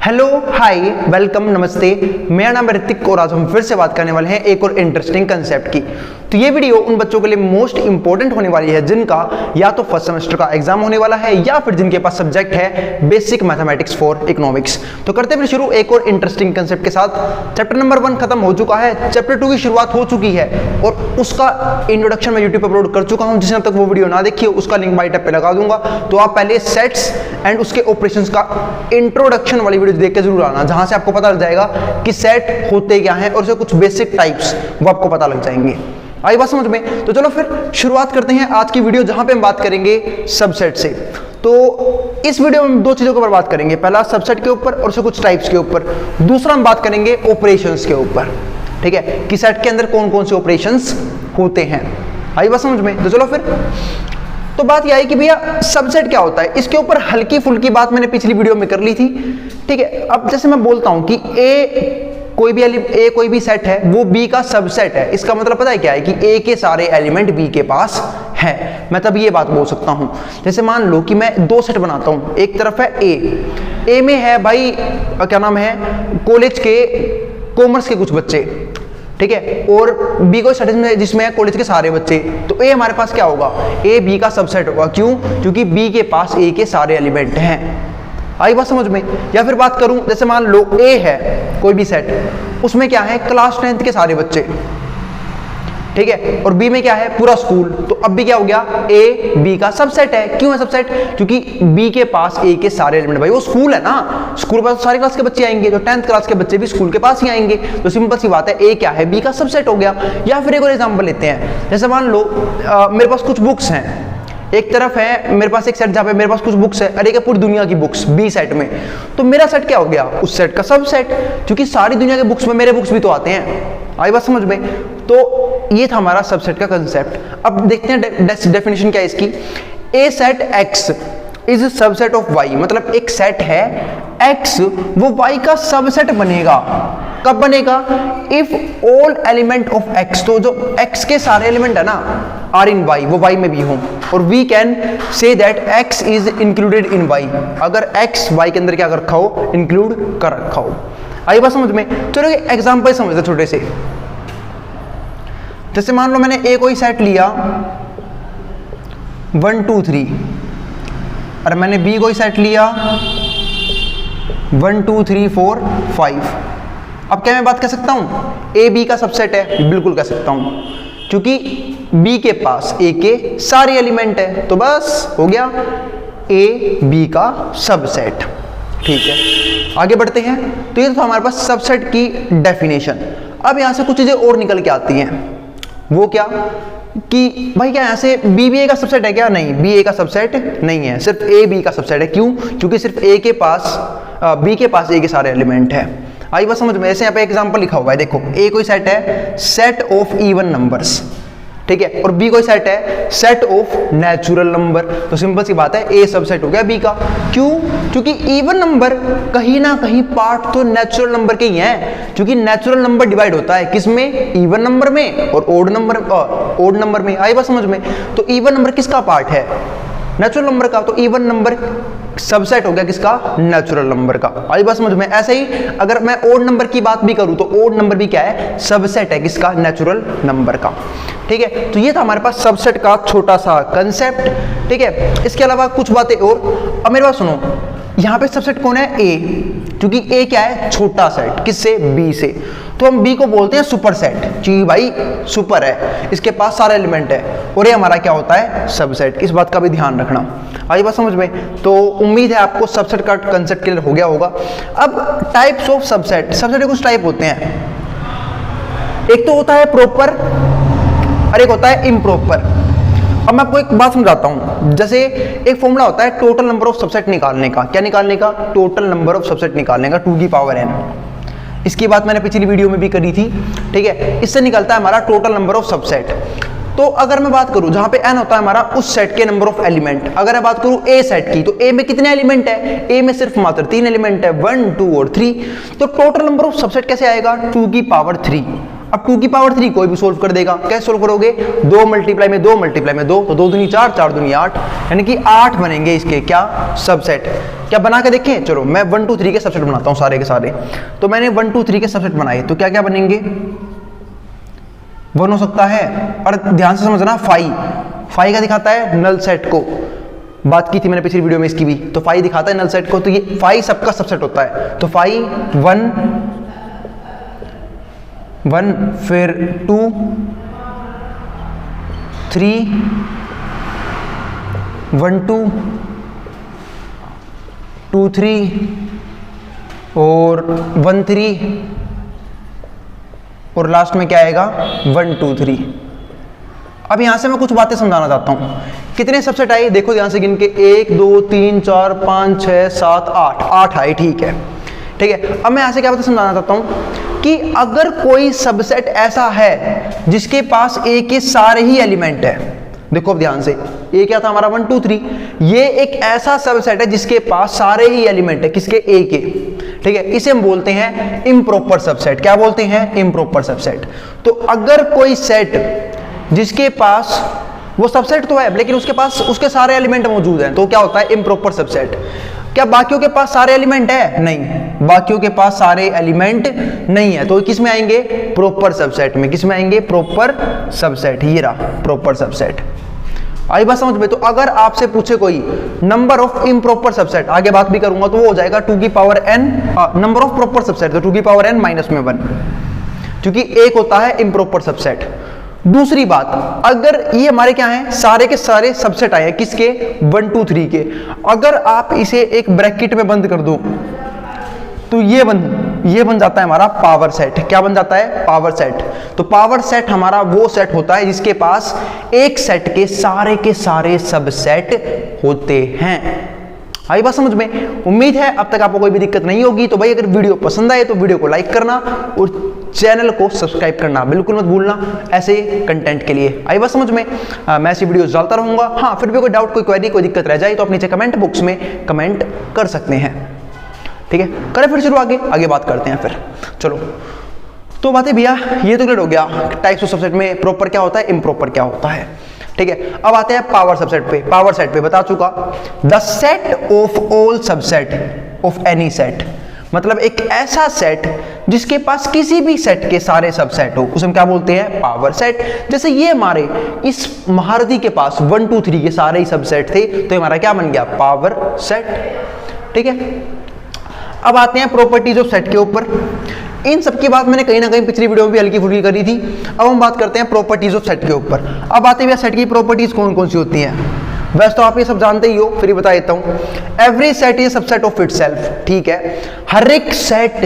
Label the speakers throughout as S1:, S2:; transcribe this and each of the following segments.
S1: Hello hi welcome नमस्ते, मेरा नाम है ऋतिक और आज हम फिर से बात करने वाले हैं एक और इंटरेस्टिंग कंसेप्ट की। तो ये वीडियो उन बच्चों के लिए मोस्ट इंपॉर्टेंट होने वाली है जिनका या तो फर्स्ट सेमेस्टर का एग्जाम होने वाला है या फिर जिनके पास सब्जेक्ट है बेसिक मैथमेटिक्स फॉर इकोनॉमिक्स। तो करते हैं शुरू एक और इंटरेस्टिंग कंसेप्ट के साथ। चैप्टर नंबर 1 खत्म हो चुका है, चैप्टर 2 की शुरुआत हो चुकी है और उसका इंट्रोडक्शन मैं यूट्यूब पर अपलोड कर चुका हूं। जिसने अब तक वो वीडियो ना देखी हो उसका लिंक बाई टैब पे लगा दूंगा। तो आप पहले सेट्स एंड उसके ऑपरेशंस का इंट्रोडक्शन वाली वीडियो देख के जरूर आना, जहां से आपको पता लग जाएगा कि सेट होते क्या हैं और उसके कुछ बेसिक टाइप्स वो आपको पता लग जाएंगे। आई बात समझ में? तो चलो फिर शुरुआत करते हैं आज की वीडियो, जहां पे हम बात करेंगे सबसेट से। तो इस वीडियो में हम दो चीजों के ऊपर बात करेंगे, पहला सबसेट के ऊपर और उसके कुछ टाइप्स के ऊपर, दूसरा हम बात करेंगे ऑपरेशंस के ऊपर। ठीक है, कि सेट के अंदर कौन कौन से ऑपरेशंस होते हैं। आई बात समझ में? तो चलो फिर तो बात यह है कि भैया सबसेट क्या होता है। इसके ऊपर हल्की फुल्की बात मैंने पिछली वीडियो में कर ली थी। ठीक है, अब जैसे मैं बोलता हूं कि ए कोई भी सेट है वो बी का सबसेट है, इसका मतलब पता है क्या है कि ए के सारे एलिमेंट बी के पास है। मैं तब ये बात बोल सकता हूं, जैसे मान लो कि मैं दो सेट बनाता हूं, एक तरफ है ए में है भाई क्या नाम है कॉलेज के कॉमर्स के कुछ बच्चे, ठीक है, और बी को सेट में जिसमें है कॉलेज के सारे बच्चे। तो ए हमारे पास क्या होगा, ए बी का सबसेट होगा। क्यों? क्योंकि बी के पास ए के सारे एलिमेंट हैं। आई बात समझ में? या फिर बात करूं, जैसे मान लो ए है कोई भी सेट, उसमें क्या है क्लास 10th के सारे बच्चे, ठीक है, और बी में क्या है पूरा स्कूल। तो अब भी क्या हो गया, ए बी का सबसेट है। क्यों है सबसेट? क्योंकि बी के पास ए के सारे एलिमेंट, भाई वो स्कूल है ना, स्कूल के पास सारे क्लास के बच्चे आएंगे, तो 10th क्लास के बच्चे भी स्कूल के पास ही आएंगे। तो सिंपल सी बात है, ए क्या है बी का सबसेट हो गया। या फिर एक और एग्जांपल लेते हैं, जैसे मान लो मेरे पास कुछ बुक्स हैं, एक तरफ है मेरे पास एक सेट जहां पे मेरे पास कुछ बुक्स है और एक है पूरी दुनिया की बुक्स बी सेट में। तो मेरा सेट क्या हो गया, उस सेट का सबसेट, क्योंकि सारी दुनिया के बुक्स में मेरे बुक्स भी तो आते हैं। आई बात समझ में? तो ये था हमारा सबसेट का कंसेप्ट। अब देखते हैं डेफिनेशन क्या है इसकी। A set X is subset of Y, मतलब एक सेट है एक्स, वो वाई का सबसेट बनेगा। कब बनेगा? If all element of X, तो जो एक्स के सारे एलिमेंट है ना आर इन वाई, वो वाई में भी हों, और we can say that X is included in Y, अगर एक्स वाई के अंदर क्या कर रखा हो, इंक्लूड कर रखा हो। आई बात समझ में? चलो एग्जाम्पल समझते छोटे से। जैसे मान लो मैंने ए कोई सेट लिया 1 2 3 और मैंने बी कोई सेट लिया 1 2 3 4 5। अब क्या मैं बात कर सकता हूं ए बी का सबसेट है? बिल्कुल कह सकता हूं, क्योंकि बी के पास ए के सारे एलिमेंट है, तो बस हो गया ए बी का सबसेट। ठीक है, आगे बढ़ते हैं। तो ये तो हमारे पास सबसेट की डेफिनेशन। अब यहां से कुछ चीजें और निकल के आती हैं। वो क्या कि भाई क्या ऐसे बी बी ए का सबसेट है क्या? नहीं, बी ए का सबसेट नहीं है, सिर्फ ए बी का सबसेट है। क्यों? क्योंकि सिर्फ ए के पास बी के पास ए के सारे एलिमेंट है। आई बात समझ में? ऐसे यहाँ पे एग्जांपल लिखा हुआ है, देखो ए कोई सेट है सेट ऑफ इवन नंबर्स, ठीक है, और बी कोई सेट है सेट ऑफ नेचुरल नंबर। तो सिंपल सी बात है ए सबसेट हो गया बी का। क्यों? क्योंकि इवन नंबर कहीं ना कहीं पार्ट तो नेचुरल नंबर के ही है, क्योंकि नेचुरल नंबर डिवाइड होता है किसमें, इवन नंबर में और ओड नंबर में। आई बात समझ में? तो इवन नंबर किसका पार्ट है, नेचुरल नंबर का, तो इवन नंबर सबसेट हो गया किसका, नेचुरल नंबर का। आई बात समझ में? ऐसे ही अगर मैं ओड नंबर की बात भी करूं तो ओड नंबर भी क्या है, सबसेट है किसका, नेचुरल नंबर का। ठीक है, तो ये था हमारे पास सबसेट का छोटा सा कंसेप्ट। ठीक है, इसके अलावा कुछ बातें और। अब मेरे पास सुनो, यहां पे सबसेट कौन है, ए, क्योंकि ए क्या है, छोटा सेट, किससे, बी से। तो हम बी को बोलते हैं सुपर सेट, क्योंकि भाई सुपर है, इसके पास सारे एलिमेंट है, और ये हमारा क्या होता है, सबसेट। इस बात का भी ध्यान रखना। आई बात समझ में? तो उम्मीद है आपको सबसेट का कंसेप्ट क्लियर हो गया होगा। अब टाइप्स ऑफ सबसेट, सबसेट के कुछ टाइप होते हैं। एक तो होता है प्रॉपर और एक होता है इम्प्रॉपर। अब मैं आपको एक बात समझाता हूं। जैसे एक फॉर्मूला होता है टोटल नंबर ऑफ सबसेट निकालने का। क्या निकालने का? टोटल नंबर ऑफ सबसेट निकालने का, 2 की पावर n। इसकी बात मैंने पिछली वीडियो में भी करी थी। ठीक है, इससे निकलता है हमारा टोटल नंबर ऑफ सबसेट। तो अगर मैं बात करूं जहां पे n होता है हमारा उस सेट के नंबर ऑफ एलिमेंट, अगर मैं बात करूं ए सेट की, तो ए में कितने एलिमेंट है, ए में सिर्फ मात्र 3 एलिमेंट है, 1 2 और 3। तो टोटल नंबर ऑफ सबसेट कैसे आएगा, 2 की पावर 3। अब 2 की पावर 3 कोई भी सोल्व कर देगा। कैसे सोल्व करोगे, 2 मल्टीप्लाई में 2 मल्टीप्लाई में 2, तो 2 दूनी 4 4 दूनी 8, यानी कि 8 बनेंगे इसके क्या, सबसेट। क्या बना के देखें? चलो मैं 1 2 3 के सबसेट बनाता हूँ सारे के सारे। तो मैंने 1 2 3 के सबसेट बनाए, तो क्या क्या बनेंगे? 1 हो सकता है, और ध्यान से समझना, फाई का दिखाता है नल सेट को, बात की थी मैंने पिछली वीडियो में इसकी भी। तो फाई दिखाता है नल सेट को, तो ये फाई सबका सबसेट होता है। तो फाई 1 फिर 2 3 1 2 2 3 और 1 3 और लास्ट में क्या आएगा? 1 2 3। अब यहां से मैं कुछ बातें समझाना चाहता हूं। कितने सबसेट आए देखो ध्यान से गिन के, 1 2 3 4 5 6 7 8 आए, ठीक है। अब मैं यहां से क्या बातें समझाना चाहता हूं कि अगर कोई सबसेट ऐसा है जिसके पास ए के सारे ही एलिमेंट है, देखो अब ध्यान से, ये क्या था हमारा 1 2 3, ये एक ऐसा सबसेट है जिसके पास सारे ही एलिमेंट है, किसके? ए के, ठीक है। इसे हम बोलते हैं इम्प्रॉपर सबसेट। क्या बोलते हैं? Improper subset. तो अगर कोई सेट जिसके पास वो सबसेट तो है लेकिन उसके पास उसके सारे एलिमेंट मौजूद हैं, तो क्या होता है? Improper subset. क्या बाकियों के पास सारे एलिमेंट है? नहीं, बाकियों के पास सारे एलिमेंट नहीं है, तो किस में आएंगे? प्रॉपर सबसेट में। किस में आएंगे? Proper subset. ये रहा प्रॉपर सबसेट। आई बात समझ में? तो अगर आपसे पूछे कोई नंबर ऑफ इम्प्रॉपर सबसेट, आगे बात भी करूंगा, तो वो हो जाएगा 2 की power n, number of proper subset तो 2 की पावर n माइनस में 1, क्योंकि एक होता है इम्प्रॉपर सबसेट। दूसरी बात, अगर ये हमारे क्या हैं? सारे के सारे सबसेट आए हैं, किसके? 1 2 3 के। अगर आप इसे एक ब्रैकेट में बंद कर दो तो ये बन जाता है हमारा पावर सेट। क्या बन जाता है? Power set. तो पावर सेट हमारा वो सेट होता है जिसके पास एक सेट के सारे सबसेट होते हैं। आई बात समझ में? उम्मीद है अब तक आपको कोई भी दिक्कत नहीं होगी। तो भाई अगर वीडियो पसंद आए तो वीडियो को लाइक करना और चैनल को सब्सक्राइब करना बिल्कुल मत भूलना ऐसे कंटेंट के लिए। आई बात समझ में? मैं ऐसी वीडियोस डालता रहूंगा। हाँ, फिर भी कोई डाउट, कोई क्वेरी, कोई दिक्कत रह जाए तो आप नीचे कमेंट बॉक्स में कमेंट कर सकते हैं, ठीक है। करें फिर शुरू, आगे बात करते हैं फिर। चलो, तो बातें भैया ये तो क्लियर हो गया, टाइप्स ऑफ सबसेट में प्रॉपर क्या होता है, इम्प्रॉपर क्या होता है, ठीक है। अब आते हैं पावर सबसेट पे। पावर सेट पे बता चुका, the set of all subset of any set, मतलब एक ऐसा सेट जिसके पास किसी भी सेट के सारे सबसेट हो, उसे हम क्या बोलते हैं? Power set. जैसे ये हमारे इस महारथी के पास 1 2 3 के सारे ही सबसेट थे, तो हमारा क्या बन गया? पावर सेट, ठीक है। अब आते हैं प्रॉपर्टीज ऑफ सेट के ऊपर। इन सब की बात मैंने कहीं ना कहीं पिछली वीडियो में भी हल्की फुल्की करी थी। अब हम बात करते हैं प्रॉपर्टीज ऑफ सेट के ऊपर। अब आते हैं सेट की प्रॉपर्टीज कौन कौन सी होती हैं। वैसे तो आप ये सब जानते ही हो, फिर बता देता हूं। Every set is subset of itself, ठीक है। हर एक सेट,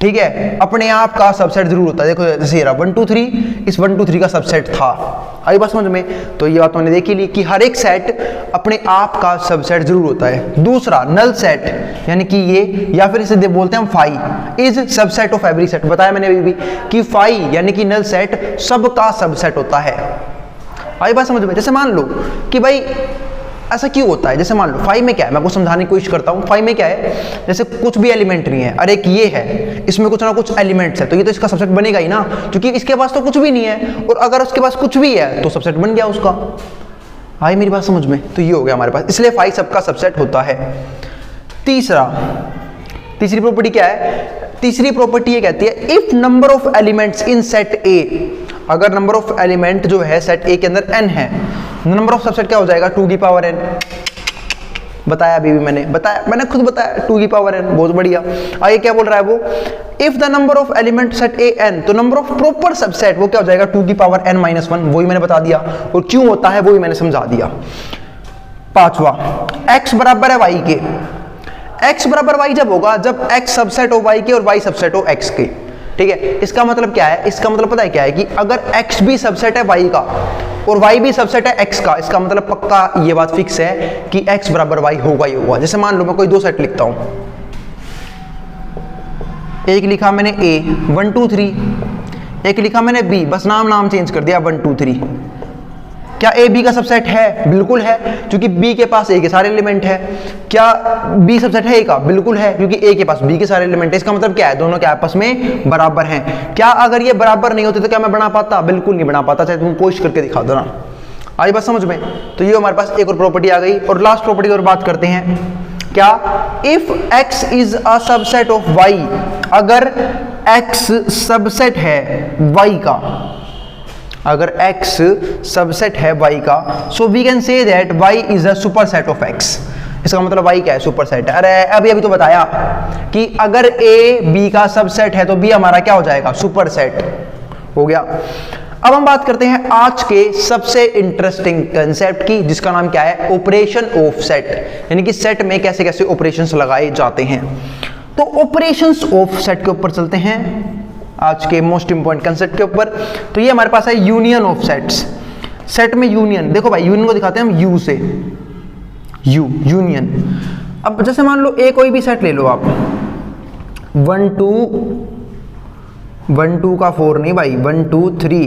S1: ठीक है, अपने आप का सबसेट जरूर होता है। देखो जैसे ये 1 2 3, इस 1 2 3 का सबसेट था। आई बात समझ में? तो ये बात मैंने देखी ली कि हर एक सेट अपने आप का सबसेट जरूर होता है। दूसरा, नल सेट, यानी कि ये, या फिर इसे बोलते हैं हम phi, is subset of every set. बताया मैंने अभी भी कि फाई यानी कि नल सेट सबका सबसेट होता है। आई बात समझ में? जैसे मान लो कि भाई ऐसा क्यों होता है, जैसे मान लो फाई में क्या है, मैं आपको समझाने की कोशिश करता हूँ। फाई में क्या है, जैसे कुछ भी एलिमेंट नहीं है, और एक ये है, इसमें कुछ ना कुछ एलिमेंट्स है, तो ये तो इसका सबसेट बनेगा ही ना, क्योंकि इसके पास तो कुछ भी नहीं है, और अगर उसके पास कुछ भी है तो सबसेट बन गया उसका। आई मेरी बात समझ में? तो ये हो गया हमारे पास, इसलिए फाई सबका सबसेट होता है। तीसरी प्रॉपर्टी क्या है? तीसरी प्रॉपर्टी ये कहती है, if number of elements in set ए, अगर नंबर ऑफ एलिमेंट जो है सेट ए के अंदर n है, नंबर ऑफ सबसेट क्या हो जाएगा? 2 की पावर n। बताया अभी भी मैंने खुद बताया 2 की पावर n, बहुत बढ़िया। आगे क्या बोल रहा है वो, if the number of element set A n, तो नंबर ऑफ प्रॉपर सबसेट वो क्या हो जाएगा? 2 की पावर n माइनस 1, वही मैंने बता दिया, और क्यों होता है वो भी मैंने समझा दिया। पांचवा, x बराबर है y के। x बराबर y जब होगा जब x सबसेट हो y के और y सबसेट हो x के, ठीक है। इसका मतलब क्या है? इसका मतलब पता है क्या है कि अगर x भी सबसेट है y का और y भी सबसेट है x का, इसका मतलब पक्का ये बात फिक्स है कि x बराबर y होगा ही होगा। जैसे मान लो मैं कोई दो सेट लिखता हूं, एक लिखा मैंने a 1 2 3, एक लिखा मैंने b, बस नाम चेंज कर दिया 1 2 3। क्या a b का सबसेट है? बिल्कुल है, क्योंकि b के पास a के सारे एलिमेंट है। क्या b सबसेट है a का? बिल्कुल है, क्योंकि a के पास b के सारे एलिमेंट है। इसका मतलब क्या है? दोनों के आपस में बराबर हैं। क्या अगर ये बराबर नहीं होते तो क्या मैं बना पाता? बिल्कुल नहीं बना पाता, चाहे तुम कोशिश करके दिखा दो ना। आई बात समझ में? तो ये हमारे पास एक और प्रॉपर्टी आ गई। और लास्ट प्रॉपर्टी की और बात करते हैं, क्या? If x is a subset of y, अगर x सबसेट है y का, अगर x सबसेट है y का, so we can say that y is a superset of x। इसका मतलब y क्या है? सुपरसेट है। अरे अभी तो बताया कि अगर a b का सबसेट है तो b हमारा क्या हो जाएगा? सुपरसेट हो गया। अब हम बात करते हैं आज के सबसे इंटरेस्टिंग कंसेप्ट की, जिसका नाम क्या है? ऑपरेशन ऑफ सेट, यानी कि सेट में कैसे कैसे ऑपरेशंस लगाए जाते हैं। तो ऑपरेशंस ऑफ सेट के ऊपर चलते हैं, आज के मोस्ट इंपॉर्टेंट कंसेप्ट के ऊपर। तो ये हमारे पास है यूनियन ऑफ सेट्स। सेट में यूनियन, देखो भाई यूनियन को दिखाते हैं हम यू से, यूनियन। अब जैसे मान लो ए कोई भी सेट ले लो आप, 1 2 का 4 नहीं भाई, 1 2 3,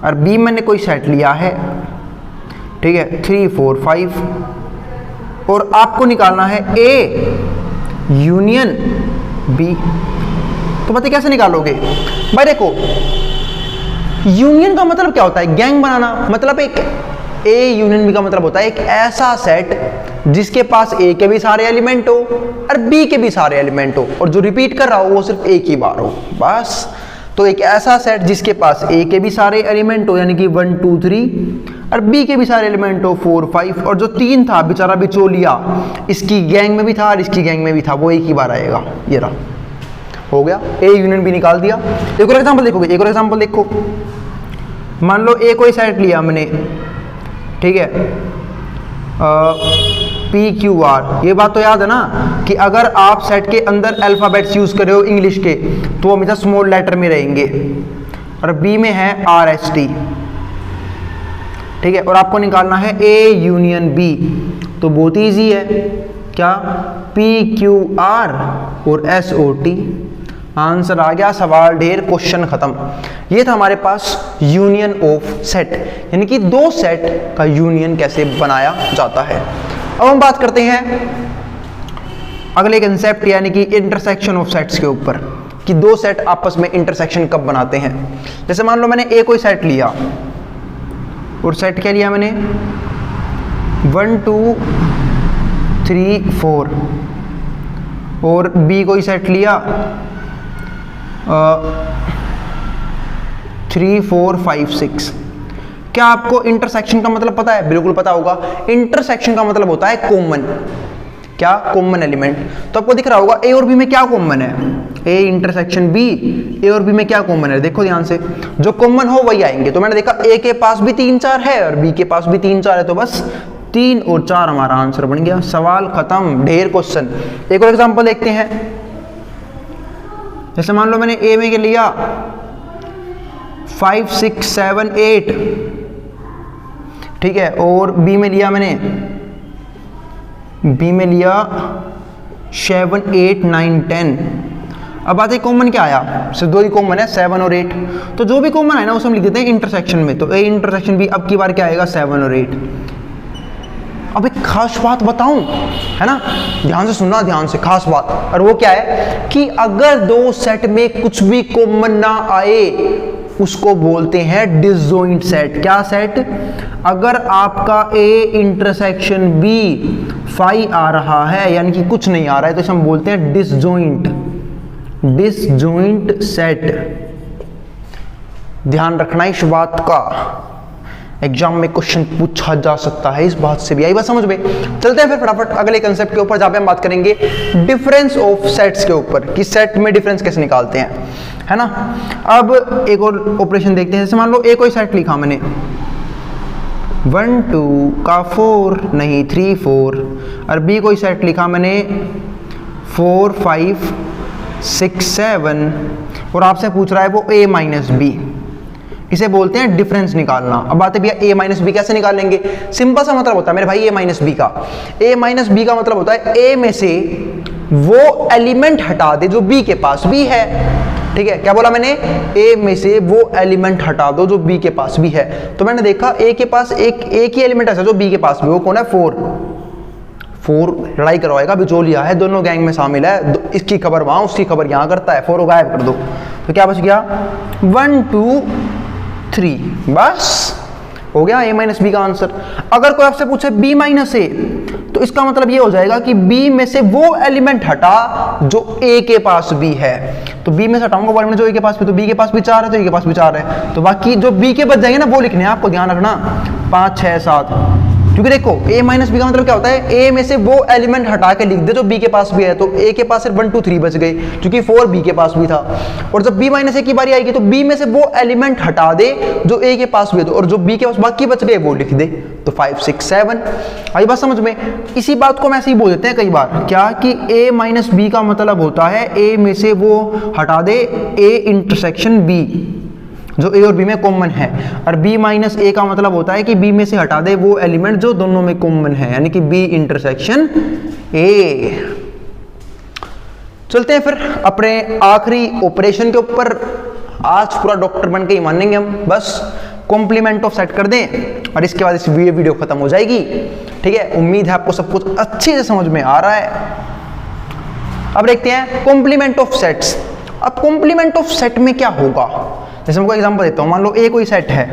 S1: और बी मैंने कोई सेट लिया है, ठीक है, 3 4 5, और आपको निकालना है ए यूनियन बी। तो पता कैसे निकालोगे भाई? देखो यूनियन का मतलब क्या होता है? गैंग बनाना। मतलब एक ए यूनियन बी का मतलब होता है एक ऐसा सेट जिसके पास ए के भी सारे एलिमेंट हो और बी के भी सारे एलिमेंट हो, और जो रिपीट कर रहा हो वो सिर्फ एक ही बार हो, बस। तो एक ऐसा सेट जिसके पास ए के भी सारे एलिमेंट हो, यानी कि 1 2 3, और बी के भी सारे एलिमेंट हो 4 5, और जो 3 था बेचारा बिचौलिया, इसकी गैंग में भी था और इसकी गैंग में भी था, वो एक ही बार आएगा। ये रहा, हो गया, ए यूनियन बी निकाल दिया। एक और एग्जांपल देखोगे, एक और एग्जांपल देखो। मान लो ए कोई सेट लिया मैंने, ठीक है, पी क्यू आर। ये बात तो याद है ना कि अगर आप सेट के अंदर अल्फाबेट्स यूज कर रहे हो इंग्लिश के, तो वो हमेशा स्मॉल लेटर में रहेंगे, और बी में है आर एस टी, ठीक है। और आपको निकालना है ए यूनियन बी, तो बहुत ईजी है, क्या? पी क्यू आर और एस ओ टी। आंसर आ गया, सवाल ढेर, क्वेश्चन खत्म। ये था हमारे पास यूनियन ऑफ सेट, यानी कि दो सेट का यूनियन कैसे बनाया जाता है। अब हम बात करते हैं अगले कंसेप्ट, यानी कि इंटरसेक्शन ऑफ सेट्स के ऊपर, कि दो सेट आपस में इंटरसेक्शन कब बनाते हैं। जैसे मान लो मैंने ए कोई सेट लिया, और सेट क्या लिया मैंने? 1 2 3 4, और बी कोई सेट लिया 3 4 5 6। क्या आपको इंटरसेक्शन का मतलब पता है? बिल्कुल पता होगा। इंटरसेक्शन का मतलब होता है कॉमन, क्या? Common element. तो आपको दिख रहा होगा ए और बी में क्या कॉमन है? ए इंटरसेक्शन बी, ए और बी में क्या कॉमन है? देखो ध्यान से, जो कॉमन हो वही आएंगे। तो मैंने देखा ए के पास भी 3 4 है और बी के पास भी 3 4 है, तो बस 3 और 4 हमारा आंसर बन गया, सवाल खत्म, ढेर क्वेश्चन। एक और एग्जांपल देखते हैं। जैसे मान लो मैंने ए में लिया 5 6 7 8, ठीक है, और बी में लिया मैंने, बी में लिया 7 8 9 10। अब बात है कॉमन क्या आया? सिर्फ दो ही कॉमन है, 7 और 8। तो जो भी कॉमन है ना उसे हम लिख देते हैं इंटरसेक्शन में। तो ए इंटरसेक्शन बी अब की बार क्या आएगा? 7 और 8। अब एक खास बात बताऊं, है ना, ध्यान से सुनना, ध्यान से, खास बात। और वो क्या है कि अगर दो सेट में कुछ भी कॉमन ना आए उसको बोलते हैं डिसजॉइंट सेट। क्या सेट? अगर आपका ए इंटरसेक्शन बी 5 आ रहा है, यानी कि कुछ नहीं आ रहा है, तो इसे हम बोलते हैं डिसजॉइंट, डिसजॉइंट सेट। ध्यान रखना इस बात का, एग्जाम में क्वेश्चन पूछा जा सकता है इस बात से भी। आई बात समझ में? चलते हैं फिर फटाफट अगले कंसेप्ट के ऊपर, जहां पे हम बात करेंगे डिफरेंस ऑफ सेट्स के ऊपर, कि सेट में डिफरेंस कैसे निकालते हैं, है ना। अब एक और ऑपरेशन देखते हैं। जैसे मान लो ए कोई सेट लिखा मैंने, 1 2 का 4 नहीं 3 4, और बी कोई सेट लिखा मैंने 4 5 6 7, और आपसे पूछ रहा है वो a माइनस बी। इसे बोलते हैं डिफरेंस निकालना। अब बात है भैया a माइनस बी कैसे निकालेंगे? सिंपल सा मतलब होता है मेरे भाई a माइनस बी का। a माइनस बी का मतलब होता है a में से वो एलिमेंट हटा दे जो b के पास भी है, ठीक है। क्या बोला मैंने? a में से वो एलिमेंट हटा दो जो b के पास भी है। तो मैंने देखा a के पास एक ही एलिमेंट ऐसा जो b के पास भी, वो कौन है? 4 लड़ाई करवाएगा, बिचौलिया है, दोनों गैंग में शामिल है, इसकी खबर वहां उसकी खबर यहां करता है, 4 को गायब कर दो। तो क्या बच गया? 1 2 3, बस हो गया a माइनस बी का आंसर। अगर कोई आपसे पूछे b माइनस ए, तो इसका मतलब ये हो जाएगा कि b में से वो एलिमेंट हटा जो a के पास भी है। तो b में से हटाऊंगा वो एलिमेंट जो a के पास भी, तो b के पास भी 4 है तो a के पास भी 4 है, तो बाकी जो b के बच जाएंगे ना वो लिखने हैं आपको, ध्यान रखना 5 6 7। क्योंकि देखो a माइनस बी का मतलब क्या होता है, a में से वो एलिमेंट हटा के लिख दे जो b के पास भी है, तो a के पास सिर्फ 1 2 3 बच गए क्योंकि 4 b के पास भी था। और जब b माइनस ए की बारी आएगी तो b में से वो एलिमेंट हटा दे जो a के पास भी है, तो और जो b के पास बाकी बच गए वो लिख दे, तो 5 6 7। आई बात समझ में? इसी बात को हम ऐसे ही बोल देते हैं कई बार, क्या कि a माइनस बी का मतलब होता है a में से वो हटा दे a इंटरसेक्शन b, जो a और b में कॉमन है, और b माइनस ए का मतलब होता है कि b में से हटा दे वो एलिमेंट जो दोनों में कॉमन है, यानी कि b इंटरसेक्शन a। चलते हैं फिर अपने आखिरी ऑपरेशन के ऊपर। आज पूरा डॉक्टर बन के ही मानेंगे हम, बस कॉम्प्लीमेंट ऑफ सेट कर दें और इसके बाद इस वीडियो खत्म हो जाएगी। ठीक है, उम्मीद है आपको सब कुछ अच्छे से समझ में आ रहा है। अब देखते हैं कॉम्प्लीमेंट ऑफ सेट्स। अब कॉम्प्लीमेंट ऑफ सेट में क्या होगा, जैसे मैं कोई एग्जांपल देता हूं, मान लो ए कोई सेट है।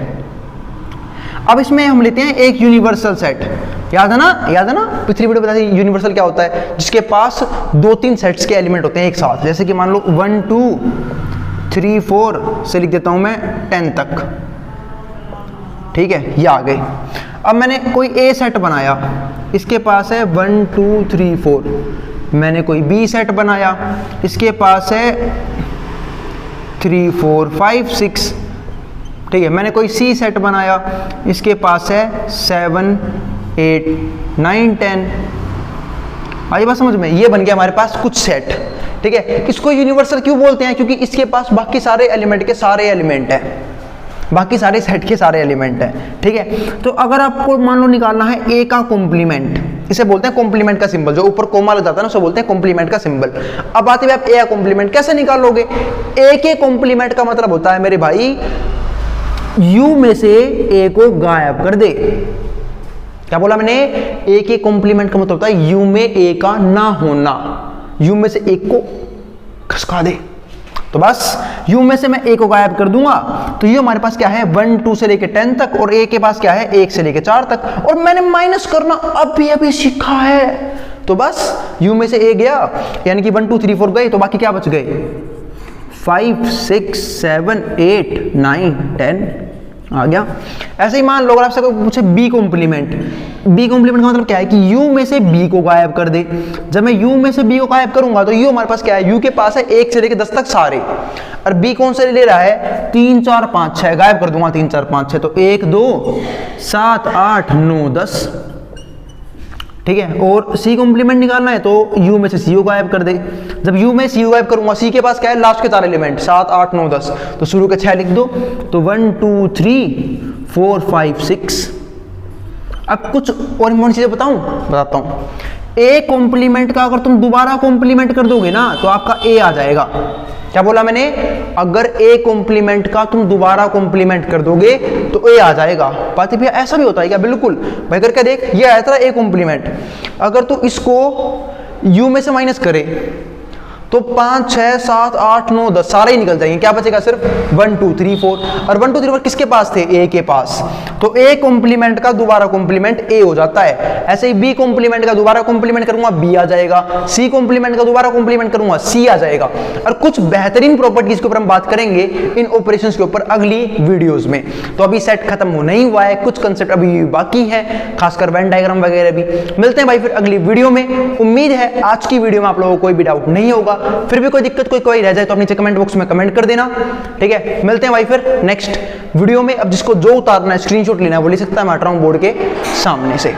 S1: अब इसमें हम लेते हैं एक यूनिवर्सल सेट, याद है ना पिछली वीडियो बताई यूनिवर्सल क्या होता है, जिसके पास 2-3 सेट्स के एलिमेंट होते हैं एक साथ। जैसे कि मान लो 1 2 3 4 से लिख देता हूं मैं 10 तक। ठीक है, ये आ गए। अब मैंने कोई ए सेट बनाया, इसके पास है 1 2 3 4। मैंने कोई बी सेट बनाया, इसके पास है 3 4 5 6। ठीक है, मैंने कोई सी सेट बनाया, इसके पास है 7 8 9 10। आई बात समझ में? ये बन गया हमारे पास कुछ सेट। ठीक है, इसको यूनिवर्सल क्यों बोलते हैं? क्योंकि इसके पास बाकी सारे एलिमेंट के सारे एलिमेंट हैं, बाकी सारे सेट के सारे एलिमेंट हैं। ठीक है, तो अगर आपको मान लो निकालना है ए का कॉम्प्लीमेंट, इसे बोलते हैं कॉम्प्लीमेंट का सिंबल, जो ऊपर कोमा लग जाता है ना उसे बोलते हैं कॉम्प्लीमेंट का सिंबल। अब आते हुए आप ए का कॉम्प्लीमेंट कैसे निकालोगे? ए के कॉम्प्लीमेंट का मतलब होता है मेरे भाई यू में से ए को गायब कर दे। क्या बोला मैंने? ए के कॉम्प्लीमेंट का मतलब होता है यू में ए का ना होना, यू में से एक को खसका दे। तो बस यू में से मैं ए को गायब कर दूंगा, तो ये हमारे पास क्या है 1 2 से लेके 10 तक, और ए के पास क्या है 1 से लेके 4 तक। और मैंने माइनस करना अभी सीखा है, तो बस यू में से ए गया, यानी कि 1 2 3 4 गए, तो बाकी क्या बच गए 5 6 7 8 9 10 आ गया। ऐसे ही मान लो अगर आपसे कोई पूछे बी कॉम्प्लीमेंट, बी कॉम्प्लीमेंट का मतलब क्या है कि यू में से बी को गायब कर दे। जब मैं यू में से बी को गायब करूंगा तो यू हमारे पास क्या है, यू के पास है 1 से लेकर 10 तक सारे, और बी कौन से ले रहा है 3 4 5 6, गायब कर दूंगा 3 4 5 6, तो 1 2 7 8 9 10। ठीक है, और सी कॉम्प्लीमेंट निकालना है तो यू में से सी को गायब कर दे। जब यू में सी को गायब करूंगा, सी के पास क्या है लास्ट के 4 एलिमेंट 7 8 9 10, तो शुरू के 6 लिख दो, तो 1 2 3 4 5 6। अब कुछ और इंपॉर्टेंट चीजें बताता हूं। ए कॉम्प्लीमेंट का अगर तुम दोबारा कॉम्प्लीमेंट कर दोगे ना तो आपका ए आ जाएगा। क्या बोला मैंने? अगर ए कॉम्प्लीमेंट का तुम दोबारा कॉम्प्लीमेंट कर दोगे तो ए आ जाएगा। बात भैया ऐसा भी होता है क्या? बिल्कुल भाई, करके देख, ये आया था ए कॉम्प्लीमेंट, अगर तू इसको यू में से माइनस करे तो 5 6 7 8 9 10 सारे ही निकल जाएंगे, क्या बचेगा सिर्फ 1 2 3 4। और 1 2 3 4 किसके पास थे? ए के पास, तो ए कॉम्प्लीमेंट का दोबारा कॉम्प्लीमेंट ए हो जाता है। ऐसे ही बी कॉम्प्लीमेंट का दोबारा कॉम्प्लीमेंट करूंगा बी आ जाएगा, सी कॉम्प्लीमेंट का दोबारा कॉम्प्लीमेंट करूंगा सी आ जाएगा। और कुछ बेहतरीन प्रॉपर्टीज के ऊपर हम बात करेंगे इन ऑपरेशंस के ऊपर अगली वीडियोस में। तो अभी सेट खत्म हो नहीं हुआ है, कुछ कंसेप्ट अभी बाकी है, खासकर वेन डायग्राम वगैरह भी। मिलते हैं भाई फिर अगली वीडियो में। उम्मीद है आज की वीडियो में आप लोगों को कोई भी डाउट नहीं होगा, फिर भी कोई दिक्कत कोई क्वेरी रह जाए तो आप नीचे कमेंट बॉक्स में कमेंट कर देना। ठीक है, मिलते हैं भाई फिर नेक्स्ट वीडियो में। अब जिसको जो उतारना है, स्क्रीनशॉट लेना है, वो ले सकता है, मैं हट रहा हूं बोर्ड के सामने से।